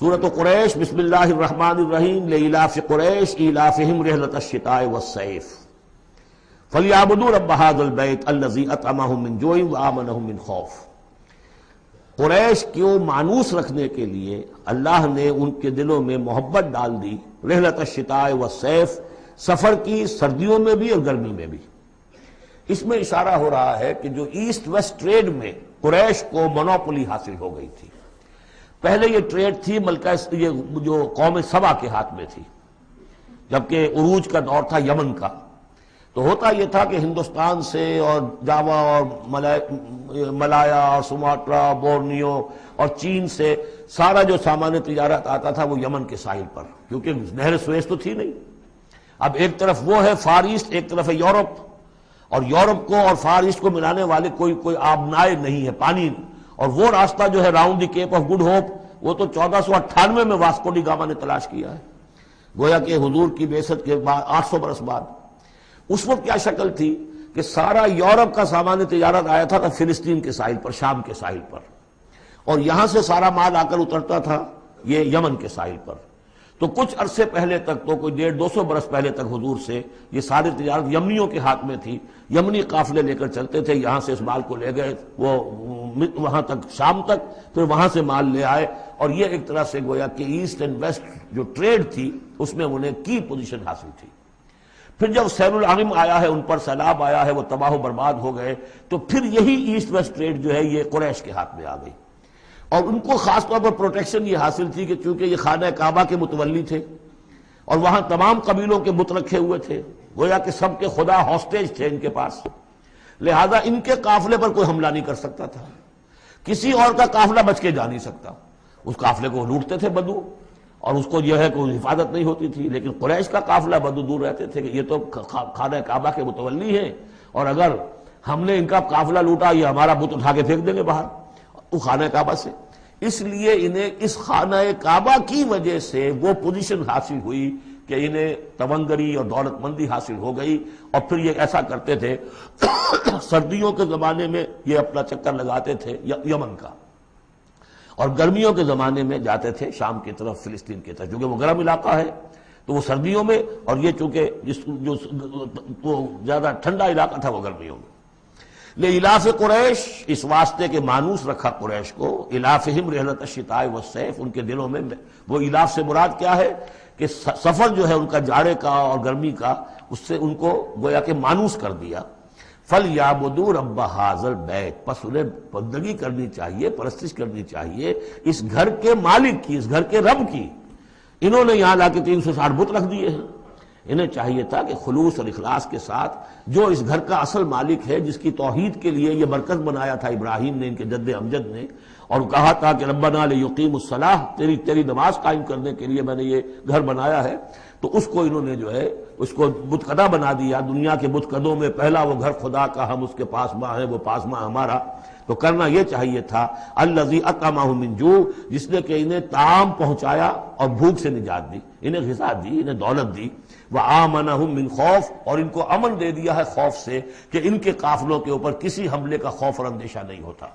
سورۃ قریش بسم اللہ الرحمن الرحیم لإلاف قریش إیلافہم رحلۃ الشتاء والصیف فلیعبدوا رب ھذا البیت الذی اطعمہم من جوع وآمنہم من خوف۔ قریش کو مانوس رکھنے کے لیے اللہ نے ان کے دلوں میں محبت ڈال دی، رحلۃ الشتاء والصیف، سفر کی سردیوں میں بھی اور گرمی میں بھی۔ اس میں اشارہ ہو رہا ہے کہ جو ایسٹ ویسٹ ٹریڈ میں قریش کو مونوپولی حاصل ہو گئی تھی۔ پہلے یہ ٹریڈ تھی ملکہ یہ جو قوم سبا کے ہاتھ میں تھی، جبکہ عروج کا دور تھا یمن کا۔ تو ہوتا یہ تھا کہ ہندوستان سے اور جاوا اور ملایا اور سماٹرا، بورنیو اور چین سے سارا جو سامان تجارت آتا تھا وہ یمن کے ساحل پر، کیونکہ نہر سویس تو تھی نہیں۔ اب ایک طرف وہ ہے فار ایسٹ، ایک طرف ہے یورپ، اور یورپ کو اور فار ایسٹ کو ملانے والے کوئی آبنائے نہیں ہے، پانی۔ اور وہ راستہ جو ہے round the Cape of Good Hope, وہ تو 1498 میں واسکو ڈی گاما نے تلاش کیا ہے، گویا کہ حضور کی بعثت کے بعد 800 برس بعد۔ اس وقت کیا شکل تھی کہ سارا یورپ کا سامان تجارت آیا تھا فلسطین کے ساحل پر، شام کے ساحل پر، اور یہاں سے سارا مال آ کر اترتا تھا یہ یمن کے ساحل پر۔ تو کچھ عرصے پہلے تک، تو کوئی 150-200 برس پہلے تک حضور سے یہ ساری تجارت یمنیوں کے ہاتھ میں تھی۔ یمنی قافلے لے کر چلتے تھے، یہاں سے اس مال کو لے گئے وہ وہاں تک شام تک، پھر وہاں سے مال لے آئے، اور یہ ایک طرح سے گویا کہ ایسٹ اینڈ ویسٹ جو ٹریڈ تھی اس میں انہیں کی پوزیشن حاصل تھی۔ پھر جب سیل العظم آیا ہے، ان پر سیلاب آیا ہے، وہ تباہ و برباد ہو گئے، تو پھر یہی ایسٹ ویسٹ ٹریڈ جو ہے یہ قریش کے ہاتھ میں آ گئی۔ اور ان کو خاص طور پر پروٹیکشن یہ حاصل تھی کہ چونکہ یہ خانہ کعبہ کے متولی تھے اور وہاں تمام قبیلوں کے بت رکھے ہوئے تھے، گویا کہ سب کے خدا ہاسٹیج تھے ان کے پاس، لہذا ان کے قافلے پر کوئی حملہ نہیں کر سکتا تھا، کسی اور کا قافلہ بچ کے جا نہیں سکتا۔ اس قافلے کو لوٹتے تھے بدو، اور اس کو جو ہے کوئی حفاظت نہیں ہوتی تھی، لیکن قریش کا قافلہ بدو دور رہتے تھے کہ یہ تو خانہ کعبہ کے متولی ہیں، اور اگر ہم نے ان کا قافلہ لوٹا یہ ہمارا بت اٹھا کے پھینک دیں گے باہر وہ خانہ کعبہ سے۔ اس لیے انہیں اس خانہ کعبہ کی وجہ سے وہ پوزیشن حاصل ہوئی کہ انہیں تونگری اور دولت مندی حاصل ہو گئی، اور پھر یہ ایسا کرتے تھے سردیوں کے زمانے میں یہ اپنا چکر لگاتے تھے یمن کا، اور گرمیوں کے زمانے میں جاتے تھے شام کی طرف، فلسطین کی طرف، کیونکہ وہ گرم علاقہ ہے تو وہ سردیوں میں، اور یہ چونکہ جو زیادہ ٹھنڈا علاقہ تھا وہ گرمیوں میں۔ لإلاف قریش، اس واسطے کے مانوس رکھا قریش کو، الافہم رحلۃ الشتاء والصیف، ان کے دلوں میں وہ الاف سے مراد کیا ہے کہ سفر جو ہے ان کا جاڑے کا اور گرمی کا، اس سے ان کو گویا کہ مانوس کر دیا۔ فَلْيَعْبُدُوا رَبَّ هَذَا الْبَيْتِ، پس انہیں بندگی کرنی چاہیے، پرستش کرنی چاہیے اس گھر کے مالک کی، اس گھر کے رب کی۔ انہوں نے یہاں لا کے 360 بت رکھ دیے ہیں، انہیں چاہیے تھا کہ خلوص اور اخلاص کے ساتھ جو اس گھر کا اصل مالک ہے، جس کی توحید کے لیے یہ مرکز بنایا تھا ابراہیم نے، ان کے جد امجد نے، اور کہا تھا کہ ربنا لیقیموا الصلاۃ، تیری نماز قائم کرنے کے لیے میں نے یہ گھر بنایا ہے، تو اس کو انہوں نے جو ہے اس کو بت قدا بنا دیا۔ دنیا کے بت قدوں میں پہلا وہ گھر خدا کا، ہم اس کے پاس ماں ہیں، وہ پاس ماں ہمارا۔ تو کرنا یہ چاہیے تھا الذی اطعمہم من جوع، جس نے کہ انہیں طعام پہنچایا اور بھوک سے نجات دی، انہیں غذا دی، انہیں دولت دی، وآمنہم من خوف، اور ان کو امن دے دیا ہے خوف سے کہ ان کے قافلوں کے اوپر کسی حملے کا خوف اور اندیشہ نہیں ہوتا۔